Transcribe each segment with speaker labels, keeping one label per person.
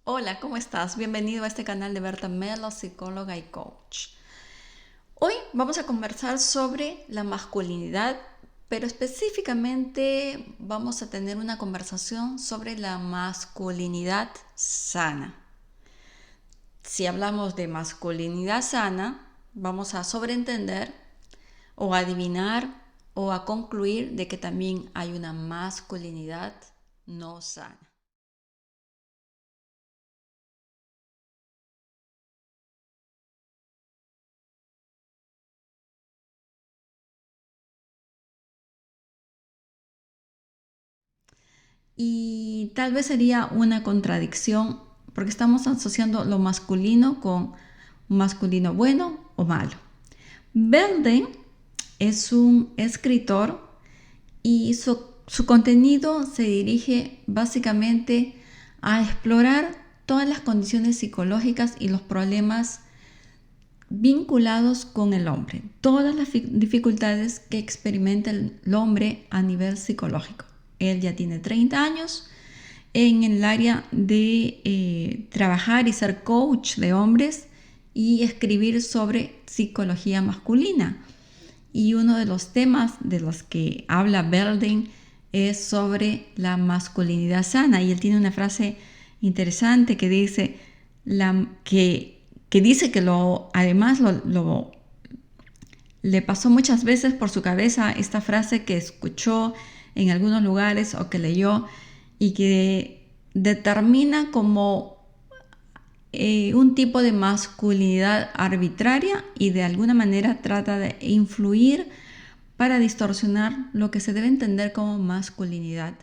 Speaker 1: Hola, ¿cómo estás? Bienvenido a este canal de Berta Melo, psicóloga y coach. Hoy vamos a conversar sobre la masculinidad, pero específicamente vamos a tener una conversación sobre la masculinidad sana. Si hablamos de masculinidad sana, vamos a sobreentender o adivinar o a concluir de que también hay una masculinidad no sana. Y tal vez sería una contradicción porque estamos asociando lo masculino con masculino bueno o malo. Belden es un escritor y su contenido se dirige básicamente a explorar todas las condiciones psicológicas y los problemas vinculados con el hombre, todas las dificultades que experimenta el hombre a nivel psicológico. Él ya tiene 30 años en el área de trabajar y ser coach de hombres y escribir sobre psicología masculina. Y uno de los temas de los que habla Belden es sobre la masculinidad sana. Y él tiene una frase interesante que dice que dice que además le pasó muchas veces por su cabeza esta frase que escuchó en algunos lugares o que leyó y que determina como un tipo de masculinidad arbitraria y de alguna manera trata de influir para distorsionar lo que se debe entender como masculinidad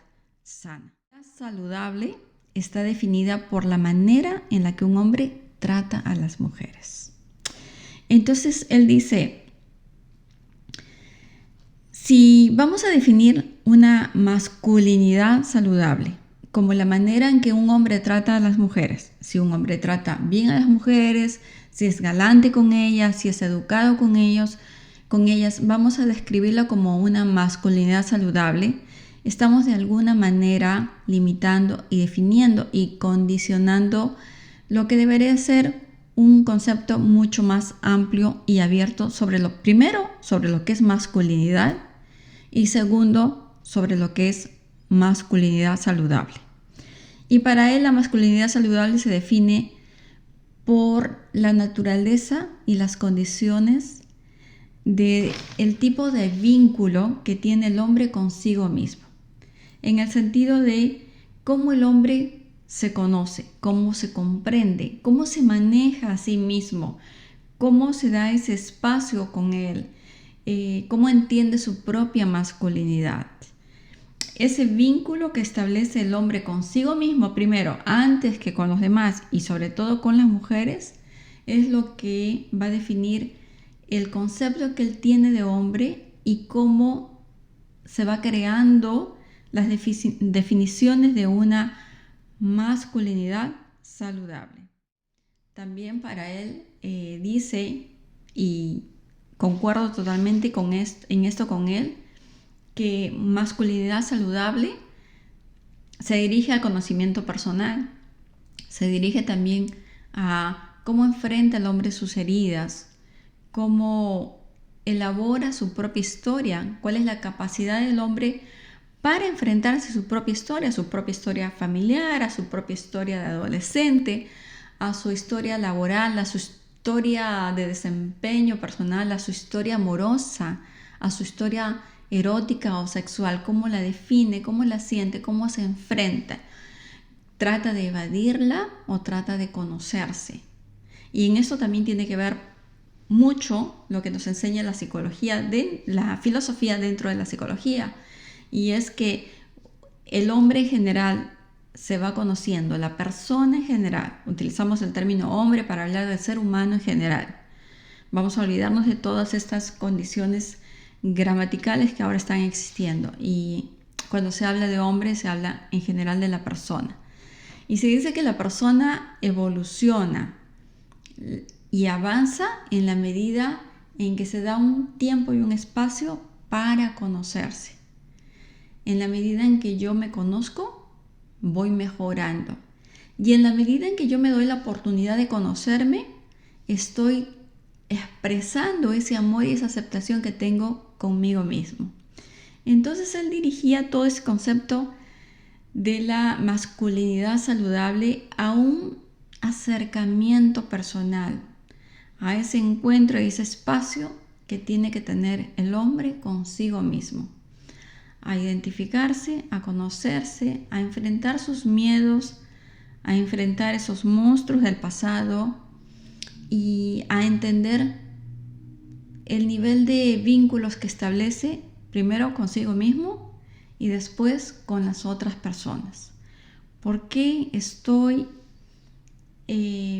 Speaker 1: sana. La saludable está definida por la manera en la que un hombre trata a las mujeres. Entonces él dice, si vamos a definir una masculinidad saludable como la manera en que un hombre trata a las mujeres, si un hombre trata bien a las mujeres, si es galante con ellas, si es educado con ellas, vamos a describirlo como una masculinidad saludable. Estamos de alguna manera limitando y definiendo y condicionando lo que debería ser un concepto mucho más amplio y abierto sobre sobre lo que es masculinidad y segundo, sobre lo que es masculinidad saludable. Y para él la masculinidad saludable se define por la naturaleza y las condiciones del tipo de vínculo que tiene el hombre consigo mismo, en el sentido de cómo el hombre se conoce, cómo se comprende, cómo se maneja a sí mismo, cómo se da ese espacio con él, cómo entiende su propia masculinidad. Ese vínculo que establece el hombre consigo mismo primero, antes que con los demás y sobre todo con las mujeres, es lo que va a definir el concepto que él tiene de hombre y cómo se va creando las definiciones de una masculinidad saludable. También para él dice, y concuerdo totalmente en esto con él, que masculinidad saludable se dirige al conocimiento personal, se dirige también a cómo enfrenta el hombre sus heridas, cómo elabora su propia historia, cuál es la capacidad del hombre para enfrentarse a su propia historia familiar, a su propia historia de adolescente, a su historia laboral, a su historia de desempeño personal, a su historia amorosa, a su historia erótica o sexual, cómo la define, cómo la siente, cómo se enfrenta. ¿Trata de evadirla o trata de conocerse? Y en eso también tiene que ver mucho lo que nos enseña la psicología, la filosofía dentro de la psicología. Y es que el hombre en general se va conociendo, la persona en general. Utilizamos el término hombre para hablar del ser humano en general. Vamos a olvidarnos de todas estas condiciones gramaticales que ahora están existiendo. Y cuando se habla de hombre, se habla en general de la persona. Y se dice que la persona evoluciona y avanza en la medida en que se da un tiempo y un espacio para conocerse. En la medida en que yo me conozco, voy mejorando. Y en la medida en que yo me doy la oportunidad de conocerme, estoy expresando ese amor y esa aceptación que tengo conmigo mismo. Entonces él dirigía todo ese concepto de la masculinidad saludable a un acercamiento personal, a ese encuentro y ese espacio que tiene que tener el hombre consigo mismo, a identificarse, a conocerse, a enfrentar sus miedos, a enfrentar esos monstruos del pasado y a entender el nivel de vínculos que establece primero consigo mismo y después con las otras personas. ¿Por qué estoy,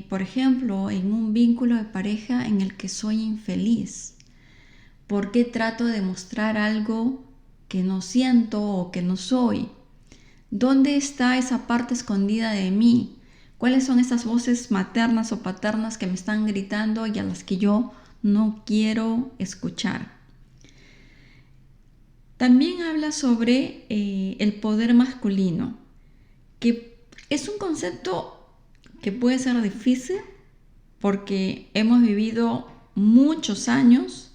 Speaker 1: por ejemplo, en un vínculo de pareja en el que soy infeliz? ¿Por qué trato de mostrar algo que no siento o que no soy? ¿Dónde está esa parte escondida de mí? ¿Cuáles son esas voces maternas o paternas que me están gritando y a las que yo no quiero escuchar? También habla sobre el poder masculino, que es un concepto que puede ser difícil porque hemos vivido muchos años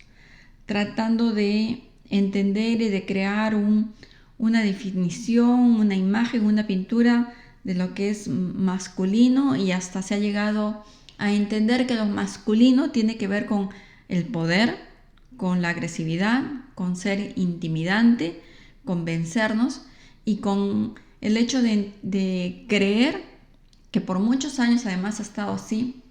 Speaker 1: tratando de entender y de crear una definición, una imagen, una pintura de lo que es masculino, y hasta se ha llegado a entender que lo masculino tiene que ver con el poder, con la agresividad, con ser intimidante, con vencernos y con el hecho de creer, que por muchos años además ha estado así,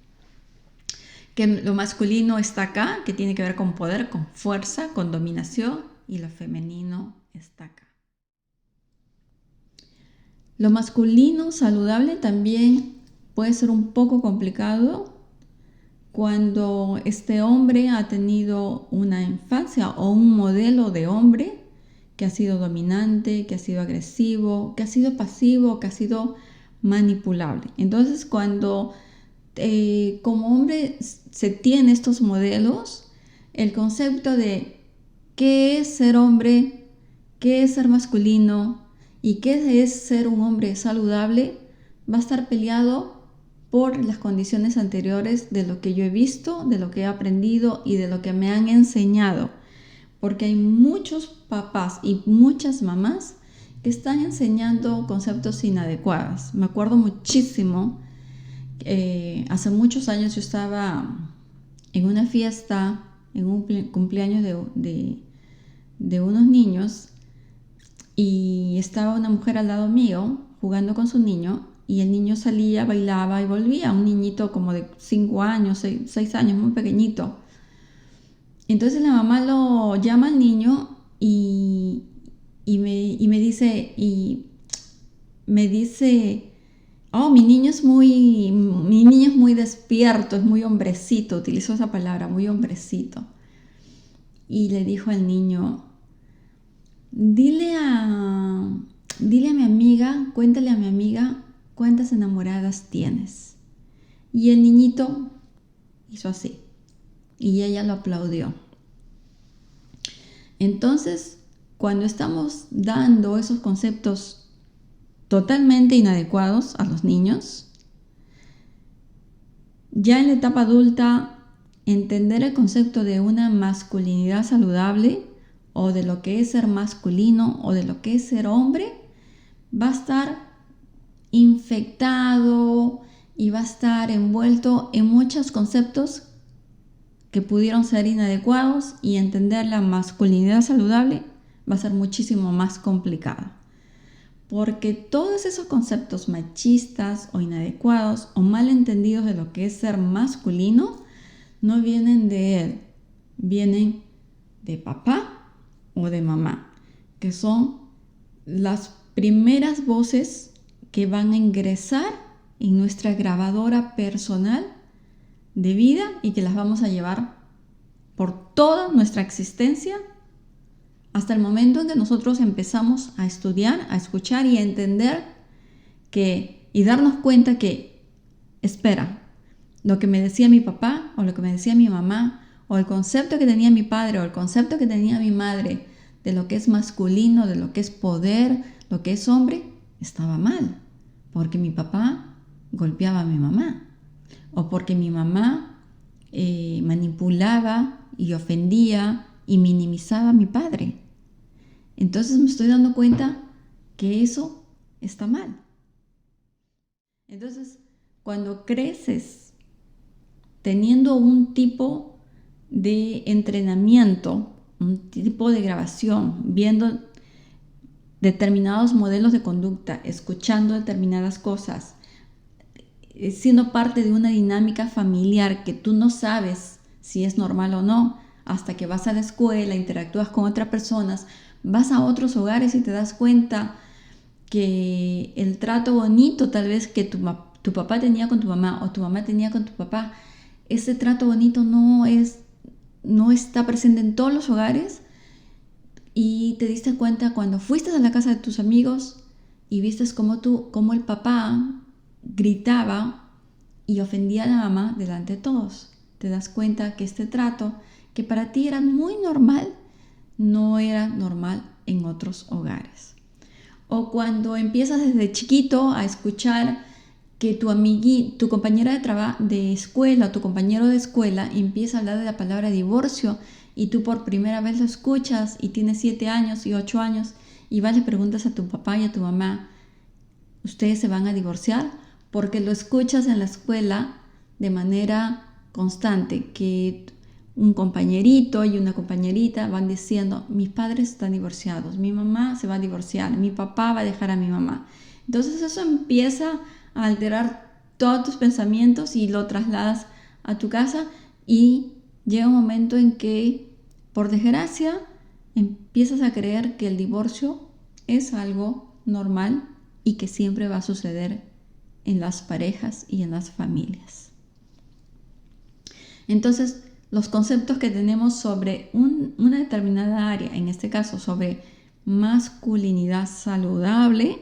Speaker 1: que lo masculino está acá, que tiene que ver con poder, con fuerza, con dominación, y lo femenino está acá. Lo masculino saludable también puede ser un poco complicado cuando este hombre ha tenido una infancia o un modelo de hombre que ha sido dominante, que ha sido agresivo, que ha sido pasivo, que ha sido manipulable. Entonces, cuando como hombre se tiene estos modelos, el concepto de qué es ser hombre, qué es ser masculino y qué es ser un hombre saludable va a estar peleado por las condiciones anteriores de lo que yo he visto, de lo que he aprendido y de lo que me han enseñado. Porque hay muchos papás y muchas mamás que están enseñando conceptos inadecuados. Me acuerdo muchísimo, hace muchos años yo estaba en una fiesta, en un cumpleaños de unos niños, y estaba una mujer al lado mío jugando con su niño, y el niño salía, bailaba y volvía, un niñito como de 5 años, 6 años, muy pequeñito. Entonces la mamá lo llama al niño y me dice, oh, mi niño es muy despierto, es muy hombrecito, utilizó esa palabra, muy hombrecito. Y le dijo al niño, dile a mi amiga, cuéntale a mi amiga cuántas enamoradas tienes. Y el niñito hizo así y ella lo aplaudió. Entonces, cuando estamos dando esos conceptos totalmente inadecuados a los niños, ya en la etapa adulta, entender el concepto de una masculinidad saludable o de lo que es ser masculino o de lo que es ser hombre va a estar infectado y va a estar envuelto en muchos conceptos que pudieron ser inadecuados, y entender la masculinidad saludable va a ser muchísimo más complicado. Porque todos esos conceptos machistas o inadecuados o mal entendidos de lo que es ser masculino no vienen de él, vienen de papá o de mamá, que son las primeras voces que van a ingresar en nuestra grabadora personal de vida y que las vamos a llevar por toda nuestra existencia hasta el momento en que nosotros empezamos a estudiar, a escuchar y a entender y darnos cuenta que, espera, lo que me decía mi papá o lo que me decía mi mamá o el concepto que tenía mi padre o el concepto que tenía mi madre de lo que es masculino, de lo que es poder, lo que es hombre, estaba mal. Porque mi papá golpeaba a mi mamá o porque mi mamá manipulaba y ofendía y minimizaba a mi padre. Entonces me estoy dando cuenta que eso está mal. Entonces, cuando creces teniendo un tipo de entrenamiento, un tipo de grabación, viendo determinados modelos de conducta, escuchando determinadas cosas, siendo parte de una dinámica familiar que tú no sabes si es normal o no, hasta que vas a la escuela, interactúas con otras personas, vas a otros hogares y te das cuenta que el trato bonito tal vez que tu papá tenía con tu mamá o tu mamá tenía con tu papá, ese trato bonito no está presente en todos los hogares. Y te diste cuenta cuando fuiste a la casa de tus amigos y viste cómo el papá gritaba y ofendía a la mamá delante de todos. Te das cuenta que este trato, que para ti era muy normal, no era normal en otros hogares. O cuando empiezas desde chiquito a escuchar que tu compañera de escuela, tu compañero de escuela empieza a hablar de la palabra divorcio y tú por primera vez lo escuchas y tienes 7 años y 8 años y vas y le preguntas a tu papá y a tu mamá, ¿ustedes se van a divorciar? Porque lo escuchas en la escuela de manera constante, que un compañerito y una compañerita van diciendo, mis padres están divorciados, mi mamá se va a divorciar, mi papá va a dejar a mi mamá. Entonces eso empieza a alterar todos tus pensamientos y lo trasladas a tu casa y llega un momento en que, por desgracia, empiezas a creer que el divorcio es algo normal y que siempre va a suceder en las parejas y en las familias. Entonces, los conceptos que tenemos sobre una determinada área, en este caso sobre masculinidad saludable,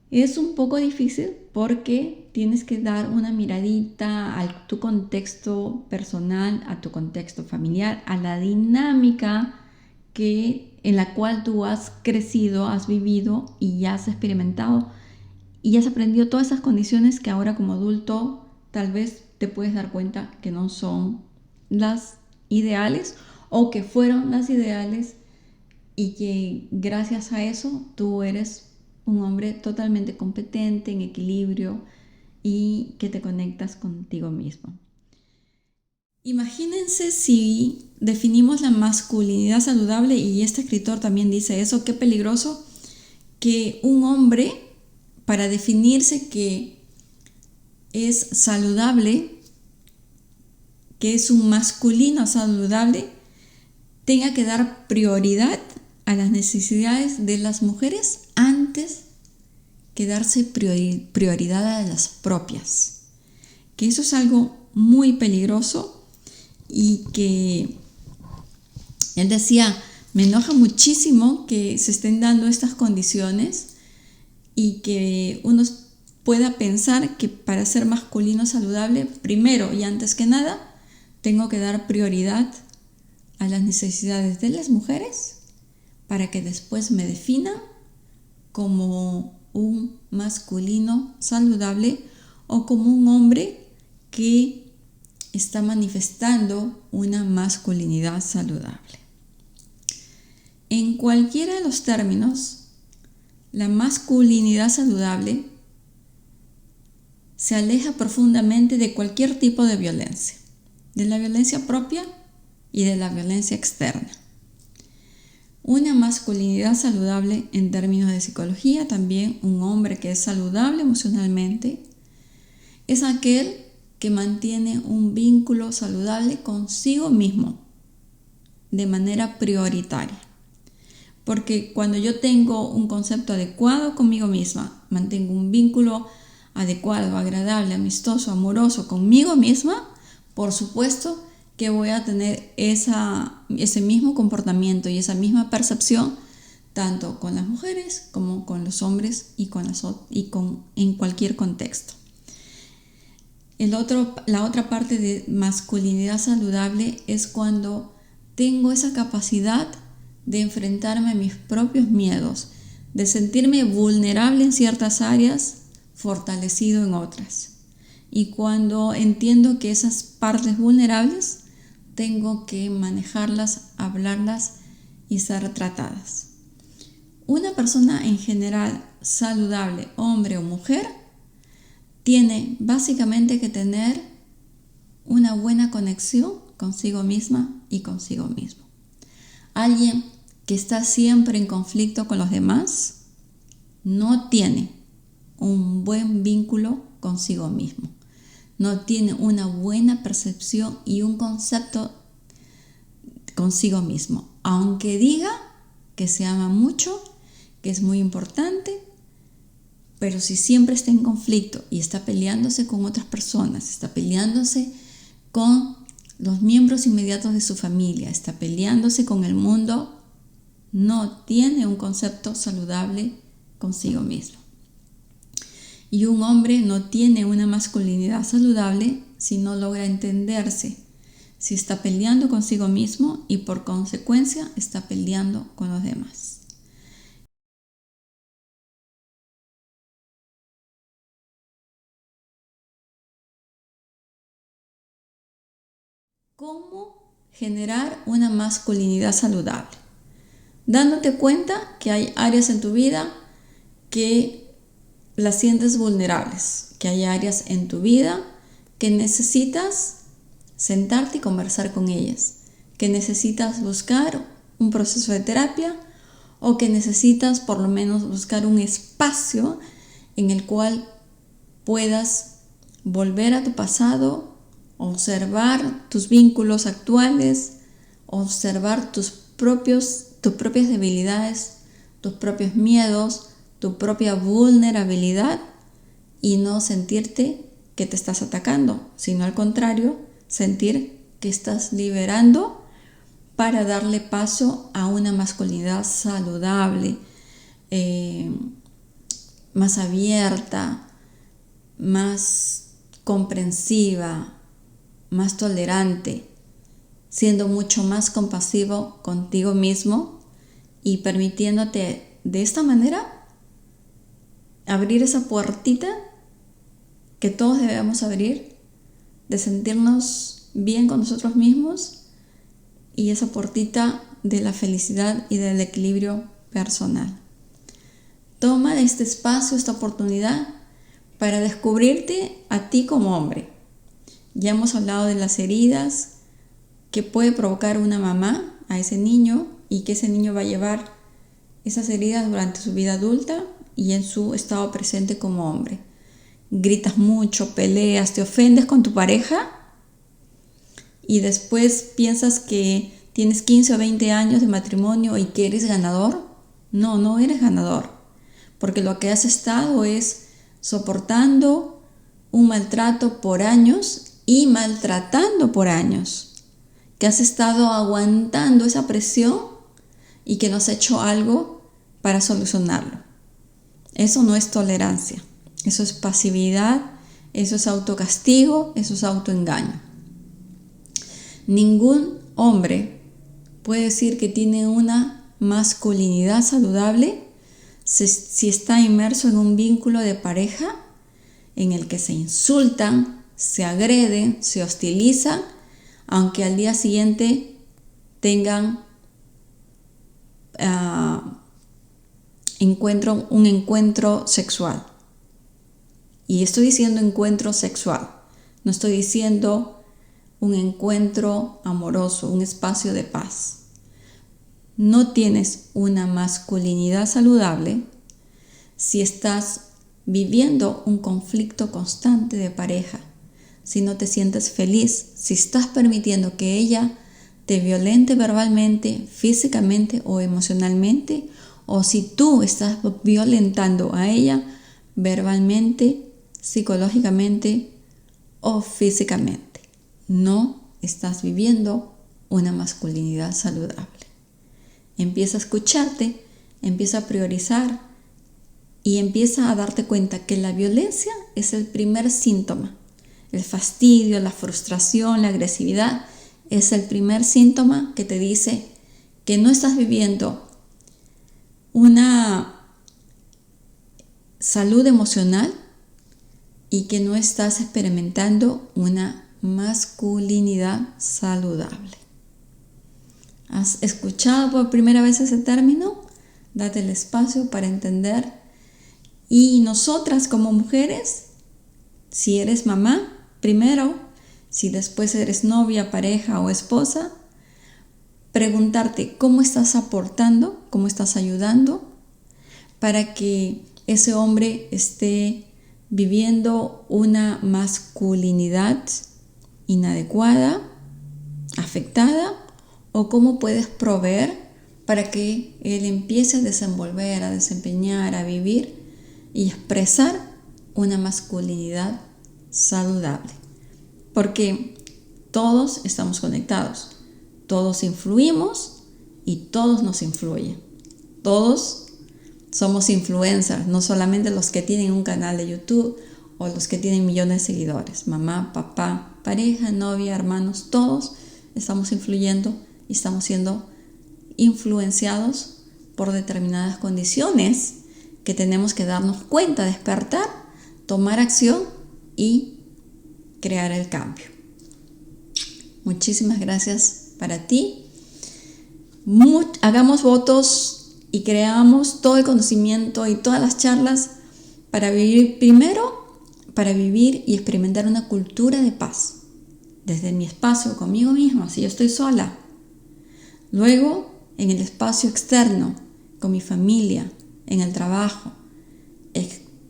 Speaker 1: es un poco difícil porque tienes que dar una miradita a tu contexto personal, a tu contexto familiar, a la dinámica en la cual tú has crecido, has vivido y ya has experimentado y has aprendido todas esas condiciones que ahora como adulto tal vez te puedes dar cuenta que no son las ideales o que fueron las ideales y que gracias a eso tú eres un hombre totalmente competente, en equilibrio y que te conectas contigo mismo. Imagínense si definimos la masculinidad saludable, y este escritor también dice eso, qué peligroso que un hombre, para definirse que es saludable, que es un masculino saludable, tenga que dar prioridad a las necesidades de las mujeres antes que darse prioridad a las propias. Que eso es algo muy peligroso y que él decía, me enoja muchísimo que se estén dando estas condiciones y que uno pueda pensar que para ser masculino saludable, primero y antes que nada, tengo que dar prioridad a las necesidades de las mujeres para que después me definan como un masculino saludable o como un hombre que está manifestando una masculinidad saludable. En cualquiera de los términos, la masculinidad saludable se aleja profundamente de cualquier tipo de violencia, de la violencia propia y de la violencia externa. Una masculinidad saludable en términos de psicología, también un hombre que es saludable emocionalmente, es aquel que mantiene un vínculo saludable consigo mismo de manera prioritaria. Porque cuando yo tengo un concepto adecuado conmigo misma, mantengo un vínculo adecuado, agradable, amistoso, amoroso conmigo misma, por supuesto que voy a tener ese mismo comportamiento y esa misma percepción tanto con las mujeres como con los hombres y en cualquier contexto. La otra parte de masculinidad saludable es cuando tengo esa capacidad de enfrentarme a mis propios miedos, de sentirme vulnerable en ciertas áreas fortalecido en otras. Y cuando entiendo que esas partes vulnerables tengo que manejarlas, hablarlas y ser tratadas. Una persona en general saludable, hombre o mujer, tiene básicamente que tener una buena conexión consigo misma y consigo mismo. Alguien que está siempre en conflicto con los demás no tiene un buen vínculo consigo mismo. No tiene una buena percepción y un concepto consigo mismo. Aunque diga que se ama mucho, que es muy importante, pero si siempre está en conflicto y está peleándose con otras personas, está peleándose con los miembros inmediatos de su familia, está peleándose con el mundo, no tiene un concepto saludable consigo mismo. Y un hombre no tiene una masculinidad saludable si no logra entenderse, si está peleando consigo mismo y por consecuencia está peleando con los demás. ¿Cómo generar una masculinidad saludable? Dándote cuenta que hay áreas en tu vida que las sientes vulnerables, que hay áreas en tu vida que necesitas sentarte y conversar con ellas, que necesitas buscar un proceso de terapia o que necesitas por lo menos buscar un espacio en el cual puedas volver a tu pasado, observar tus vínculos actuales, observar tus propias debilidades, tus propios miedos, tu propia vulnerabilidad y no sentirte que te estás atacando, sino al contrario, sentir que estás liberando para darle paso a una masculinidad saludable, más abierta, más comprensiva, más tolerante, siendo mucho más compasivo contigo mismo y permitiéndote de esta manera abrir esa puertita que todos debemos abrir, de sentirnos bien con nosotros mismos y esa puertita de la felicidad y del equilibrio personal. Toma este espacio, esta oportunidad para descubrirte a ti como hombre. Ya hemos hablado de las heridas que puede provocar una mamá a ese niño y que ese niño va a llevar esas heridas durante su vida adulta y en su estado presente como hombre. Gritas mucho, peleas, te ofendes con tu pareja y después piensas que tienes 15 o 20 años de matrimonio y que eres ganador. No, no eres ganador, porque lo que has estado es soportando un maltrato por años y maltratando por años, que has estado aguantando esa presión y que no has hecho algo para solucionarlo. Eso no es tolerancia, eso es pasividad, eso es autocastigo, eso es autoengaño. Ningún hombre puede decir que tiene una masculinidad saludable si está inmerso en un vínculo de pareja en el que se insultan, se agreden, se hostilizan, aunque al día siguiente tengan un encuentro sexual. Y estoy diciendo encuentro sexual, no estoy diciendo un encuentro amoroso, un espacio de paz. No tienes una masculinidad saludable si estás viviendo un conflicto constante de pareja, si no te sientes feliz, si estás permitiendo que ella te violente verbalmente, físicamente o emocionalmente, o si tú estás violentando a ella verbalmente, psicológicamente o físicamente. No estás viviendo una masculinidad saludable. Empieza a escucharte, empieza a priorizar y empieza a darte cuenta que la violencia es el primer síntoma. El fastidio, la frustración, la agresividad es el primer síntoma que te dice que no estás viviendo una salud emocional y que no estás experimentando una masculinidad saludable. ¿Has escuchado por primera vez ese término? Date el espacio para entender. Y nosotras como mujeres, si eres mamá, primero, si después eres novia, pareja o esposa, preguntarte cómo estás aportando, cómo estás ayudando para que ese hombre esté viviendo una masculinidad inadecuada, afectada, o cómo puedes proveer para que él empiece a desenvolver, a desempeñar, a vivir y expresar una masculinidad saludable. Porque todos estamos conectados, todos influimos y todos nos influyen. Todos somos influencers, no solamente los que tienen un canal de YouTube o los que tienen millones de seguidores. Mamá, papá, pareja, novia, hermanos, todos estamos influyendo y estamos siendo influenciados por determinadas condiciones que tenemos que darnos cuenta, despertar, tomar acción y crear el cambio. Muchísimas gracias para ti. Hagamos votos y creamos todo el conocimiento y todas las charlas para vivir primero, para vivir y experimentar una cultura de paz. Desde mi espacio conmigo mismo, si yo estoy sola. Luego, en el espacio externo, con mi familia, en el trabajo.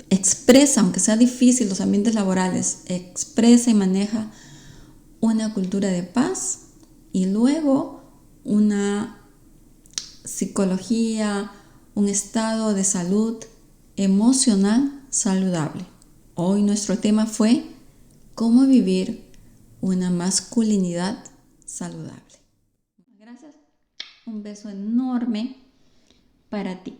Speaker 1: Expresa, aunque sea difícil los ambientes laborales, expresa y maneja una cultura de paz y luego una psicología, un estado de salud emocional saludable. Hoy nuestro tema fue cómo vivir una masculinidad saludable. Gracias. Un beso enorme para ti.